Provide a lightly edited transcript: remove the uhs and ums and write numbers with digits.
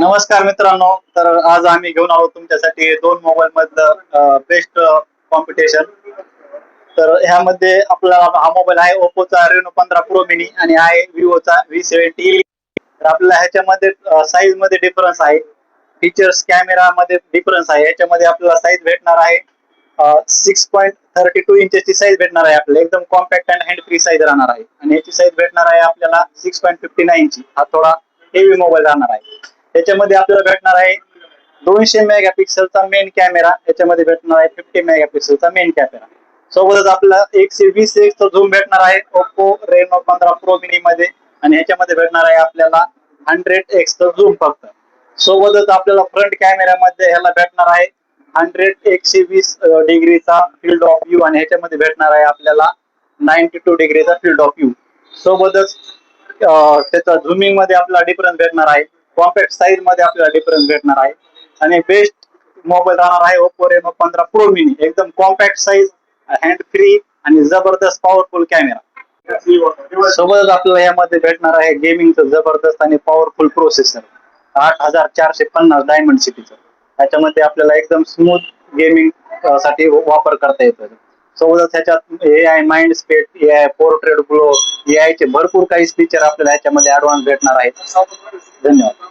नमस्कार मित्रांनो. तर आज आम्ही घेऊन आलो तुमच्यासाठी दोन मोबाईल मधलं बेस्ट कॉम्पिटिशन. तर ह्यामध्ये आपला हा मोबाईल आहे ओप्पोचा रेनो 15 प्रो मिनी आणि आहे विवोचा V70. तर आपल्याला ह्याच्यामध्ये साईज मध्ये डिफरन्स आहे, फीचर्स कॅमेरा मध्ये डिफरन्स आहे. ह्याच्यामध्ये आपल्याला साईज भेटणार आहे 6.32 इंचची साईज भेटणार आहे. आपल्याला एकदम compact and hand free size राहणार आहे. आणि याची साईज भेटणार आहे आपल्याला 6.59 ची. हा थोडा हेवी मोबाईल राहणार आहे. त्याच्यामध्ये आपल्याला भेटणार आहे 200 मेगापिक्सलचा मेन कॅमेरा. याच्यामध्ये भेटणार आहे 50 मेगापिक्सलचा मेन कॅमेरा. सोबतच आपल्याला 120x चा झूम भेटणार आहे ओप्पो रेनो 15 प्रो मिनी मध्ये. आणि ह्याच्यामध्ये भेटणार आहे आपल्याला 100x चा झूम फक्त. सोबतच आपल्याला फ्रंट कॅमेऱ्यामध्ये ह्याला भेटणार आहे 120 डिग्रीचा फील्ड ऑफ व्ह्यू. आणि ह्याच्यामध्ये भेटणार आहे आपल्याला 92 डिग्रीचा फील्ड ऑफ व्ह्यू. सोबतच त्याचा झुमिंग मध्ये आपल्याला डिफरन्स भेटणार आहे, कॉम्पॅक्ट साईज मध्ये आपल्याला डिफरन्स भेटणार आहे. आणि बेस्ट मोबाईल राहणार आहे ओप्पो रेनो 15 प्रो मिनी. एकदम कॉम्पॅक्ट साईज, हँड फ्री आणि जबरदस्त पॉवरफुल कॅमेरा. सोबतच आपल्याला यामध्ये भेटणार आहे गेमिंगचं जबरदस्त आणि पॉवरफुल प्रोसेसर 8450 डायमंड सिटीचं. त्याच्यामध्ये आपल्याला एकदम स्मूथ गेमिंग साठी वापर करता येतो. सोबतच ह्याच्यात AI mind space, AI portrait glow, AI चे भरपूर काही फीचर आपल्याला ह्याच्यामध्ये ऍडव्हान्स भेटणार आहेत. धन्यवाद.